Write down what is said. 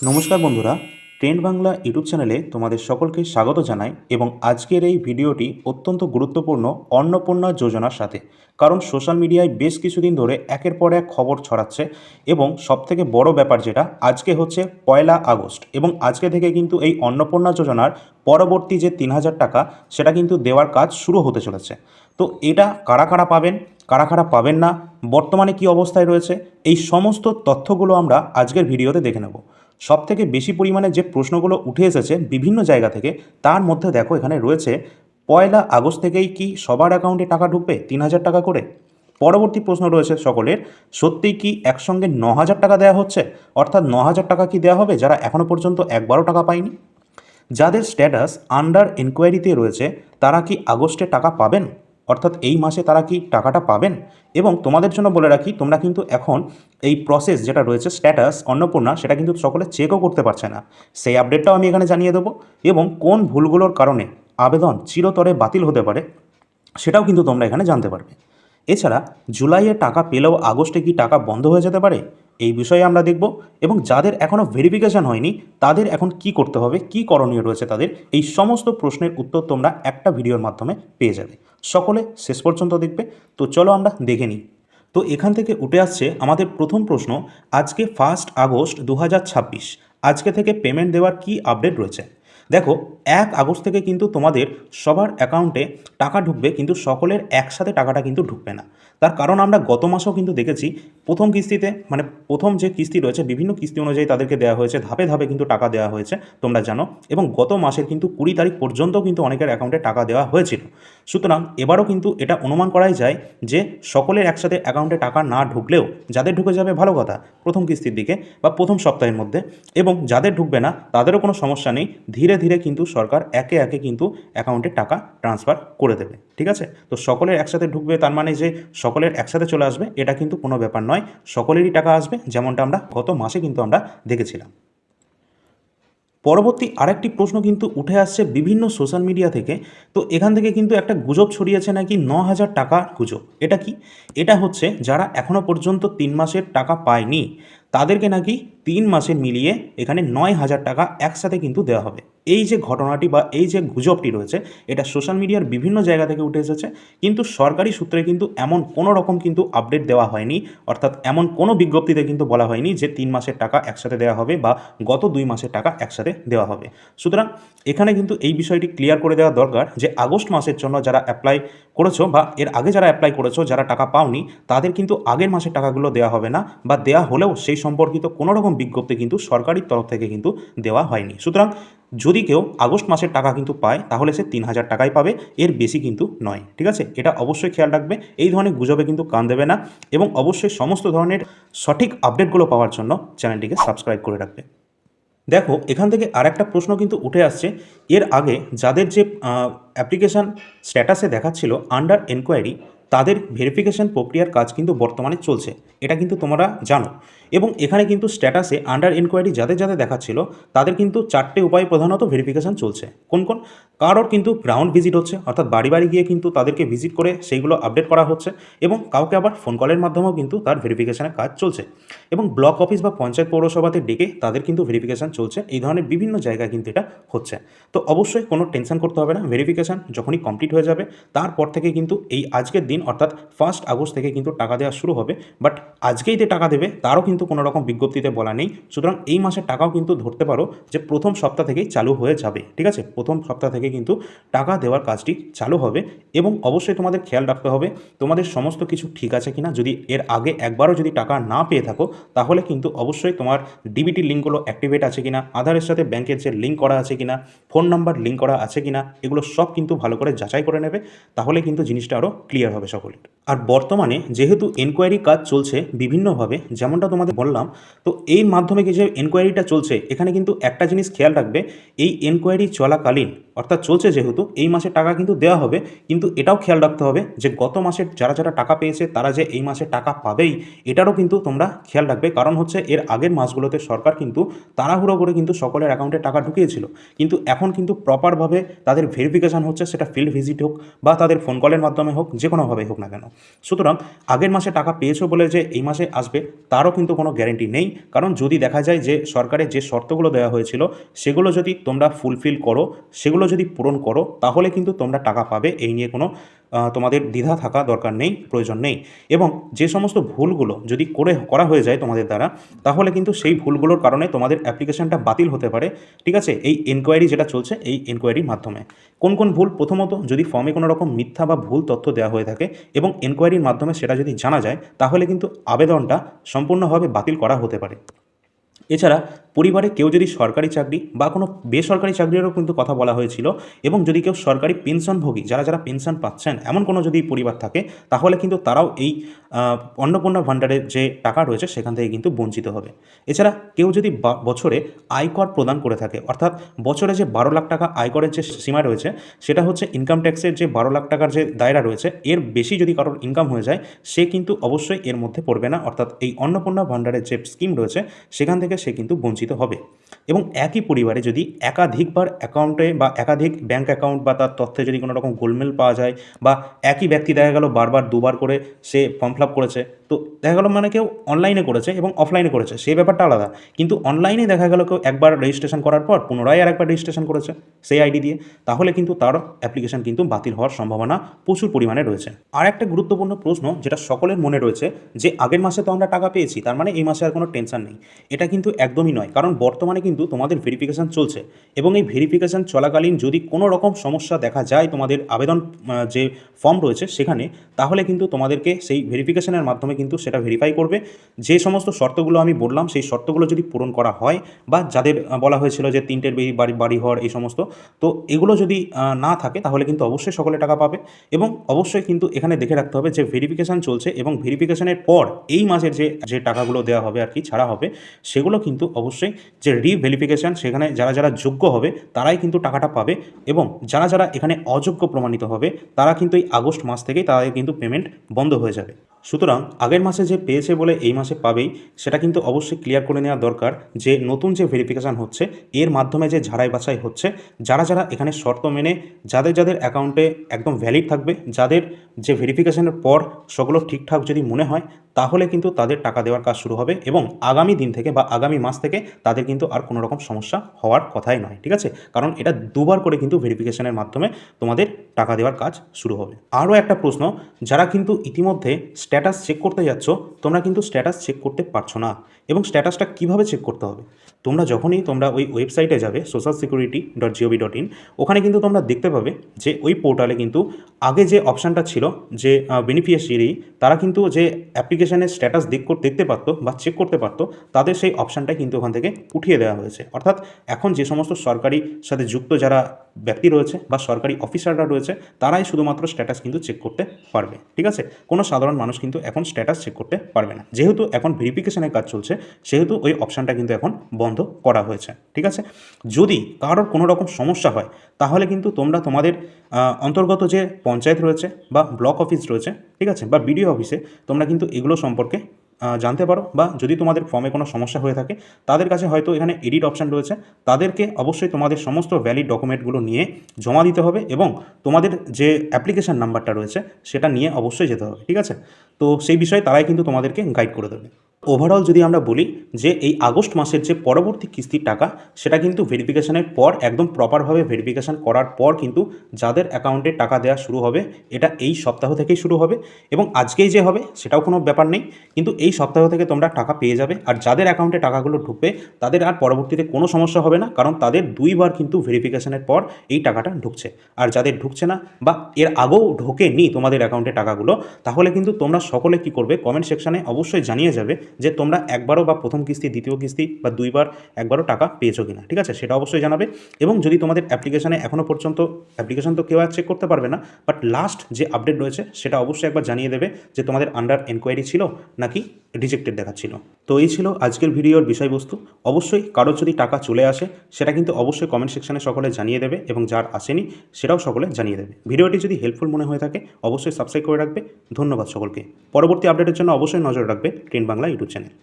নমস্কার বন্ধুরা, trend Bangla YouTube চ্যানেলে তোমাদের সকলকে স্বাগত জানাই এবং আজকের এই ভিডিওটি অত্যন্ত গুরুত্বপূর্ণ অন্নপূর্ণা যোজনার সাথে। কারণ সোশ্যাল মিডিয়ায় বেশ কিছুদিন ধরে একের পর এক খবর ছড়াচ্ছে এবং সবথেকে বড় ব্যাপার যেটা আজকে হচ্ছে 1 আগস্ট এবং আজকে থেকে কিন্তু এই অন্নপূর্ণা যোজনার পরবর্তী যে 3,000 টাকা সেটা কিন্তু দেওয়ার কাজ শুরু হতে চলেছে। তো এটা কারা কারা পাবেন, কারা কারা পাবেন না, বর্তমানে কি অবস্থায় রয়েছে, এই সমস্ত তথ্যগুলো আমরা আজকের ভিডিওতে দেখে নেব। সবথেকে বেশি পরিমাণে যে প্রশ্নগুলো উঠে এসেছে বিভিন্ন জায়গা থেকে, তার মধ্যে দেখো এখানে রয়েছে 1 আগস্ট থেকেই কি সবার অ্যাকাউন্টে টাকা ঢুকবে 3,000 টাকা করে। পরবর্তী প্রশ্ন রয়েছে সকলের, সত্যিই কি একসঙ্গে 9,000 টাকা দেওয়া হচ্ছে, অর্থাৎ 9,000 টাকা কি দেওয়া হবে যারা এখনও পর্যন্ত একবারও টাকা পায়নি। যাদের স্ট্যাটাস আন্ডার এনকোয়ারিতে রয়েছে তারা কি আগস্টে টাকা পাবেন, অর্থাৎ এই মাসে তারা কি টাকাটা পাবেন। এবং তোমাদের জন্য বলে রাখি, তোমরা কিন্তু এখন এই প্রসেস যেটা রয়েছে স্ট্যাটাস অন্নপূর্ণা, সেটা কিন্তু সকলে চেকও করতে পারছে না। সেই আপডেটটাও আমি এখানে জানিয়ে দেবো এবং কোন ভুলগুলোর কারণে আবেদন চিরতরে বাতিল হতে পারে সেটাও কিন্তু তোমরা এখানে জানতে পারবে। এছাড়া জুলাইয়ে টাকা পেলেও আগস্টে কি টাকা বন্ধ হয়ে যেতে পারে, এই বিষয়ে আমরা দেখব। এবং যাদের এখনও ভেরিফিকেশান হয়নি তাদের এখন কি করতে হবে, কি করণীয় রয়েছে তাদের, এই সমস্ত প্রশ্নের উত্তর তোমরা একটা ভিডিওর মাধ্যমে পেয়ে যাবে। সকলে শেষ পর্যন্ত দেখবে। তো চলো আমরা দেখে নিই। তো এখান থেকে উঠে আসছে আমাদের প্রথম প্রশ্ন, আজকে 1 আগস্ট 2026, আজকে থেকে পেমেন্ট দেওয়ার কি আপডেট রয়েছে। দেখো, 1 আগস্ট থেকে কিন্তু তোমাদের সবার অ্যাকাউন্টে টাকা ঢুকবে, কিন্তু সকলের একসাথে টাকাটা কিন্তু ঢুকবে না। তার কারণ আমরা গত মাসেও কিন্তু দেখেছি, প্রথম কিস্তিতে মানে প্রথম যে কিস্তি রয়েছে বিভিন্ন কিস্তি অনুযায়ী তাদেরকে দেওয়া হয়েছে, ধাপে ধাপে কিন্তু টাকা দেওয়া হয়েছে তোমরা জানো। এবং গত মাসের কিন্তু 20 তারিখ পর্যন্ত কিন্তু অনেকের অ্যাকাউন্টে টাকা দেওয়া হয়েছিল। সুতরাং এবারও কিন্তু এটা অনুমান করাই যায় যে সকলের একসাথে অ্যাকাউন্টে টাকা না ঢুকলেও যাদের ঢুকে যাবে ভালো কথা প্রথম কিস্তির দিকে বা প্রথম সপ্তাহের মধ্যে, এবং যাদের ঢুকবে না তাদেরও কোনো সমস্যা নেই, ধীরে ধীরে কিন্তু সরকার একে একে কিন্তু অ্যাকাউন্টে টাকা ট্রান্সফার করে দেবে। ঠিক আছে, তো সকলের একসাথে ঢুকবে তার মানে যে সকলের একসাথে চলে আসবে এটা কিন্তু কোনো ব্যাপার নয়, সকলেরই টাকা আসবে, যেমনটা আমরা গত মাসে কিন্তু আমরা দেখেছিলাম। পরবর্তী আরেকটি প্রশ্ন কিন্তু উঠে আসছে বিভিন্ন সোশ্যাল মিডিয়া থেকে। তো এখান থেকে কিন্তু একটা গুজব ছড়িয়েছে নাকি 9,000 টাকার গুজব। এটা কি? এটা হচ্ছে যারা এখনও পর্যন্ত 3 মাসের টাকা পায়নি তাদেরকে নাকি 3 মাসের মিলিয়ে এখানে 9,000 টাকা একসাথে কিন্তু দেওয়া হবে। এই যে ঘটনাটি বা এই যে গুজবটি রয়েছে এটা সোশ্যাল মিডিয়ার বিভিন্ন জায়গা থেকে উঠে এসেছে, কিন্তু সরকারি সূত্রে কিন্তু এমন কোনো রকম কিন্তু আপডেট দেওয়া হয়নি, অর্থাৎ এমন কোনো বিজ্ঞপ্তিতে কিন্তু বলা হয়নি যে 3 মাসের টাকা একসাথে দেওয়া হবে বা গত 2 মাসের টাকা একসাথে দেওয়া হবে। সুতরাং এখানে কিন্তু এই বিষয়টি ক্লিয়ার করে দেওয়া দরকার যে আগস্ট মাসের জন্য যারা অ্যাপ্লাই করেছো বা এর আগে যারা অ্যাপ্লাই করেছো যারা টাকা পাওনি তাদের কিন্তু আগের মাসের টাকাগুলো দেওয়া হবে না, বা দেওয়া হলেও সেই সম্পর্কিত কোনো রকম বিজ্ঞপ্তি কিন্তু সরকারি তরফ থেকে কিন্তু দেওয়া হয়নি। সুতরাং যদি কেউ আগস্ট মাসের টাকা কিন্তু পায় তাহলে সে 3,000 টাকাই পাবে, এর বেশি কিন্তু নয়। ঠিক আছে, এটা অবশ্যই খেয়াল রাখবে, এই ধরনের গুজবে কিন্তু কান দেবে না এবং অবশ্যই সমস্ত ধরনের সঠিক আপডেটগুলো পাওয়ার জন্য চ্যানেলটিকে সাবস্ক্রাইব করে রাখবে। দেখো, এখান থেকে আরেকটা প্রশ্ন কিন্তু উঠে আসছে, এর আগে যাদের যে অ্যাপ্লিকেশান স্ট্যাটাসে দেখাচ্ছিল আন্ডার এনকোয়ারি তাদের ভেরিফিকেশান প্রক্রিয়ার কাজ কিন্তু বর্তমানে চলছে, এটা কিন্তু তোমরা জানো। এবং এখানে কিন্তু স্ট্যাটাসে আন্ডার এনকোয়ারি যাদের যাদের দেখাচ্ছিল তাদের কিন্তু 4টে উপায় প্রধানত ভেরিফিকেশান চলছে। কোন কোন? কারোর কিন্তু গ্রাউন্ড ভিজিট হচ্ছে, অর্থাৎ বাড়ি বাড়ি গিয়ে কিন্তু তাদেরকে ভিজিট করে সেইগুলো আপডেট করা হচ্ছে, এবং কাউকে আবার ফোন কলের মাধ্যমেও কিন্তু তার ভেরিফিকেশানের কাজ চলছে, এবং ব্লক অফিস বা পঞ্চায়েত পৌরসভাতে ডেকে তাদের কিন্তু ভেরিফিকেশান চলছে। এই ধরনের বিভিন্ন জায়গায় কিন্তু এটা হচ্ছে। তো অবশ্যই কোনো টেনশন করতে হবে না, ভেরিফিকেশান যখনই কমপ্লিট হয়ে যাবে তারপর থেকে কিন্তু এই আজকের দিন অর্থাৎ 1 আগস্ট থেকে কিন্তু টাকা দেওয়া শুরু হবে। বাট আজকেই যে টাকা দেবে তারও কিন্তু কোনো রকম বিজ্ঞপ্তিতে বলা নেই। সুতরাং এই মাসের টাকাও কিন্তু ধরতে পারো যে প্রথম সপ্তাহ থেকেই চালু হয়ে যাবে। ঠিক আছে, প্রথম সপ্তাহ থেকে কিন্তু টাকা দেওয়ার কাজটি চালু হবে। এবং অবশ্যই তোমাদের খেয়াল রাখতে হবে তোমাদের সমস্ত কিছু ঠিক আছে কিনা। যদি এর আগে একবারও যদি টাকা না পেয়ে থাকো তাহলে কিন্তু অবশ্যই তোমার ডিবিটি লিঙ্কগুলো অ্যাক্টিভেট আছে কিনা, আধারের সাথে ব্যাংকের যে লিঙ্ক করা আছে কিনা, ফোন নাম্বার লিঙ্ক করা আছে কিনা, এগুলো সব কিন্তু ভালো করে যাচাই করে নেবে, তাহলে কিন্তু জিনিসটা আরও ক্লিয়ার হবে সকলের। আর বর্তমানে যেহেতু এনকোয়ারি কাজ চলছে বিভিন্নভাবে, যেমনটা তোমাদের বললাম, তো এর মাধ্যমে যে এনকোয়ারিটা চলছে এখানে কিন্তু একটা জিনিস খেয়াল রাখবে, এই এনকোয়ারি চলাকালীন অর্থাৎ চলছে যেহেতু এই মাসে টাকা কিন্তু দেওয়া হবে, কিন্তু এটাও খেয়াল রাখতে হবে যে গত মাসের যারা যারা টাকা পেয়েছে তারা যে এই মাসে টাকা পাবেই এটারও কিন্তু তোমরা খেয়াল রাখবে। কারণ হচ্ছে এর আগের মাসগুলোতে সরকার কিন্তু তাড়াহুড়ো করে কিন্তু সকলের অ্যাকাউন্টে টাকা ঢুকিয়েছিল, কিন্তু এখন কিন্তু প্রপারভাবে তাদের ভেরিফিকেশান হচ্ছে, সেটা ফিল্ড ভিজিট হোক বা তাদের ফোন কলের মাধ্যমে হোক, যে কোনোভাবে যেভাবে হোক না কেন। সুতরাং আগের মাসে টাকা পেয়েছো বলে যে এই মাসে আসবে তারও কিন্তু কোনো গ্যারেন্টি নেই, কারণ যদি দেখা যায় যে সরকারের যে শর্তগুলো দেওয়া হয়েছিল সেগুলো যদি তোমরা ফুলফিল করো, সেগুলো যদি পূরণ করো, তাহলে কিন্তু তোমরা টাকা পাবে, এই নিয়ে কোনো তোমাদের দ্বিধা থাকা দরকার নেই, প্রয়োজন নেই। এবং যে সমস্ত ভুলগুলো যদি করা হয়ে যায় তোমাদের দ্বারা, তাহলে কিন্তু সেই ভুলগুলোর কারণে তোমাদের অ্যাপ্লিকেশনটা বাতিল হতে পারে, ঠিক আছে, এই এনকোয়ারি যেটা চলছে এই এনকোয়ারির মাধ্যমে। কোন কোন ভুল? প্রথমত, যদি ফর্মে কোনো রকম মিথ্যা বা ভুল তথ্য দেওয়া হয়ে থাকে এবং এনকোয়ারির মাধ্যমে সেটা যদি জানা যায়, তাহলে কিন্তু আবেদনটা সম্পূর্ণভাবে বাতিল করা হতে পারে। এছাড়া পরিবারে কেউ যদি সরকারি চাকরি বা কোনো বেসরকারি চাকরিরও কিন্তু কথা বলা হয়েছিল, এবং যদি কেউ সরকারি পেনশনভোগী, যারা যারা পেনশন পাচ্ছেন এমন কোনো যদি পরিবার থাকে, তাহলে কিন্তু তারাও এই অন্নপূর্ণা ভাণ্ডারের যে টাকা রয়েছে সেখান থেকে কিন্তু বঞ্চিত হবে। এছাড়া কেউ যদি বছরে আয়কর প্রদান করে থাকে, অর্থাৎ বছরে যে 12 লাখ টাকা আয়করের যে সীমা রয়েছে, সেটা হচ্ছে ইনকাম ট্যাক্সের যে 12 লাখ টাকার যে দায়রা রয়েছে, এর বেশি যদি কারোর ইনকাম হয়ে যায়, সে কিন্তু অবশ্যই এর মধ্যে পড়বে না, অর্থাৎ এই অন্নপূর্ণা ভাণ্ডারের যে স্কিম রয়েছে সেখান থেকে সে কিন্তু বঞ্চিত হবে। এবং একই পরিবারে যদি একাধিকবার অ্যাকাউন্টে বা একাধিক ব্যাঙ্ক অ্যাকাউন্ট বা তার তথ্যে যদি কোনো রকম গোলমেল পাওয়া যায়, বা একই ব্যক্তি দেখা গেল বারবার দুবার করে সে ফর্ম ফিল আপ করেছে, তো দেখা গেল মানে কেউ অনলাইনে করেছে এবং অফলাইনে করেছে, সেই ব্যাপারটা আলাদা, কিন্তু অনলাইনে দেখা গেল কেউ একবার রেজিস্ট্রেশন করার পর পুনরায় আর একবার রেজিস্ট্রেশন করেছে সেই আইডি দিয়ে, তাহলে কিন্তু তার অ্যাপ্লিকেশন কিন্তু বাতিল হওয়ার সম্ভাবনা প্রচুর পরিমাণে রয়েছে। আর একটা গুরুত্বপূর্ণ প্রশ্ন যেটা সকলের মনে রয়েছে, যে আগের মাসে তো আমরা টাকা পেয়েছি, তার মানে এই মাসে আর কোনো টেনশন নেই। এটা কিন্তু একদমই নয়, কারণ বর্তমানে কিন্তু তোমাদের ভেরিফিকেশান চলছে, এবং এই ভেরিফিকেশান চলাকালীন যদি কোনো রকম সমস্যা দেখা যায় তোমাদের আবেদন যে ফর্ম রয়েছে সেখানে, তাহলে কিন্তু তোমাদেরকে সেই ভেরিফিকেশানের মাধ্যমে কিন্তু সেটা ভেরিফাই করবে। যে সমস্ত শর্তগুলো আমি বললাম সেই শর্তগুলো যদি পূরণ করা হয়, বা যাদের বলা হয়েছিল যে 3টের বাড়ি ঘর এই সমস্ত, তো এগুলো যদি না থাকে, তাহলে কিন্তু অবশ্যই সকলে টাকা পাবে। এবং অবশ্যই কিন্তু এখানে দেখে রাখতে হবে যে ভেরিফিকেশান চলছে, এবং ভেরিফিকেশানের পর এই মাসের যে টাকাগুলো দেওয়া হবে আর কি, ছাড়া হবে, সেগুলো কিন্তু অবশ্যই যে রিভেরিফিকেশান, সেখানে যারা যারা যোগ্য হবে তারাই কিন্তু টাকাটা পাবে, এবং যারা যারা এখানে অযোগ্য প্রমাণিত হবে তারা কিন্তু এই আগস্ট মাস থেকেই তাদের কিন্তু পেমেন্ট বন্ধ হয়ে যাবে। সুতরাং আগের মাসে যে পেয়েছে বলে এই মাসে পাবেই, সেটা কিন্তু অবশ্যই ক্লিয়ার করে নেওয়া দরকার, যে নতুন যে ভেরিফিকেশান হচ্ছে এর মাধ্যমে যে ঝাড়াই বাছাই হচ্ছে, যারা যারা এখানে শর্ত মেনে যাদের যাদের অ্যাকাউন্টে একদম ভ্যালিড থাকবে, যাদের যে ভেরিফিকেশানের পর সেগুলো ঠিকঠাক যদি মনে হয়, তাহলে কিন্তু তাদের টাকা দেওয়ার কাজ শুরু হবে, এবং আগামী দিন থেকে বা আগামী মাস থেকে তাদের কিন্তু আর কোনো রকম সমস্যা হওয়ার কথাই নয়, ঠিক আছে, কারণ এটা দুবার করে কিন্তু ভেরিফিকেশানের মাধ্যমে তোমাদের টাকা দেওয়ার কাজ শুরু হবে। আরও একটা প্রশ্ন, যারা কিন্তু ইতিমধ্যে স্ট্যাটাস চেক করতে যাচ্ছ, তোমরা কিন্তু স্ট্যাটাস চেক করতে পারছো না, এবং স্ট্যাটাসটা কীভাবে চেক করতে হবে? তোমরা ওই ওয়েবসাইটে যাবে socialsecurity.gov.in, ওখানে কিন্তু তোমরা দেখতে পাবে যে ওই পোর্টালে কিন্তু আগে যে অপশানটা ছিল, যে বেনিফিশিয়ারি তারা কিন্তু যে অ্যাপ্লিকেশানের স্ট্যাটাস দেখতে পারতো বা চেক করতে পারতো, তাদের সেই অপশানটাই কিন্তু ওখান থেকে উঠিয়ে দেওয়া হয়েছে। অর্থাৎ এখন যে সমস্ত সরকারি সাথে যুক্ত যারা ব্যক্তি রয়েছে বা সরকারি অফিসাররা রয়েছে, তারাই শুধুমাত্র স্ট্যাটাস কিন্তু চেক করতে পারবে, ঠিক আছে, কোনো সাধারণ মানুষ কিন্তু এখন স্ট্যাটাস চেক করতে পারবে না। যেহেতু এখন ভেরিফিকেশনের কাজ চলছে, সেহেতু ওই অপশানটা কিন্তু এখন বন্ধ করা হয়েছে, ঠিক আছে। যদি কারোর কোনো রকম সমস্যা হয়, তাহলে কিন্তু তোমরা তোমাদের অন্তর্গত যে পঞ্চায়েত রয়েছে বা ব্লক অফিস রয়েছে, ঠিক আছে, বা বিডিও অফিসে তোমরা কিন্তু এগুলো সম্পর্কে জানতে পারো, বা যদি তোমাদের ফর্মে কোনো সমস্যা হয়ে থাকে, তাদের কাছে হয়তো এখানে এডিট অপশান রয়েছে, তাদেরকে অবশ্যই তোমাদের সমস্ত ভ্যালিড ডকুমেন্টগুলো নিয়ে জমা দিতে হবে, এবং তোমাদের যে অ্যাপ্লিকেশান নাম্বারটা রয়েছে সেটা নিয়ে অবশ্যই যেতে হবে, ঠিক আছে। তো সেই বিষয়ে তারাই কিন্তু তোমাদেরকে গাইড করে দেবে। ওভারঅল যদি আমরা বলি যে এই আগস্ট মাসের যে পরবর্তী কিস্তির টাকা, সেটা কিন্তু ভেরিফিকেশানের পর একদম প্রপারভাবে ভেরিফিকেশান করার পর কিন্তু যাদের অ্যাকাউন্টে টাকা দেওয়া শুরু হবে, এটা এই সপ্তাহ থেকেই শুরু হবে, এবং আজকেই যে হবে সেটাও কোনো ব্যাপার নেই, কিন্তু এই সপ্তাহ থেকে তোমরা টাকা পেয়ে যাবে। আর যাদের অ্যাকাউন্টে টাকাগুলো ঢুকবে তাদের আর পরবর্তীতে কোনো সমস্যা হবে না, কারণ তাদের 2বার কিন্তু ভেরিফিকেশানের পর এই টাকাটা ঢুকছে। আর যাদের ঢুকছে না বা এর আগেও ঢোকেনি তোমাদের অ্যাকাউন্টে টাকাগুলো, তাহলে কিন্তু তোমরা সকলে কী করবে, কমেন্ট সেকশানে অবশ্যই জানিয়ে যাবে যে তোমরা একবারও বা প্রথম কিস্তি, দ্বিতীয় কিস্তি বা 2বার একবারও টাকা পেয়েছো কিনা, ঠিক আছে, সেটা অবশ্যই জানাবে। এবং যদি তোমাদের অ্যাপ্লিকেশানে এখনও পর্যন্ত অ্যাপ্লিকেশান তো কেউ আর চেক করতে পারবে না, বাট লাস্ট যে আপডেট রয়েছে সেটা অবশ্যই একবার জানিয়ে দেবে যে তোমাদের আন্ডার এনকোয়ারি ছিল নাকি রিজেক্টেড দেখাচ্ছিল। তো এই ছিল আজকের ভিডিওর বিষয়বস্তু। অবশ্যই কারোর যদি টাকা চলে আসে, সেটা কিন্তু অবশ্যই কমেন্ট সেকশানে সকলে জানিয়ে দেবে, এবং যার আসেনি সেটাও সকলে জানিয়ে দেবে। ভিডিওটি যদি হেল্পফুল মনে হয়ে থাকে, অবশ্যই সাবস্ক্রাইব করে রাখবে। ধন্যবাদ সকলকে। পরবর্তী আপডেটের জন্য অবশ্যই নজর রাখবে ট্রেন্ড বাংলা ইউটিউব চ্যানেল।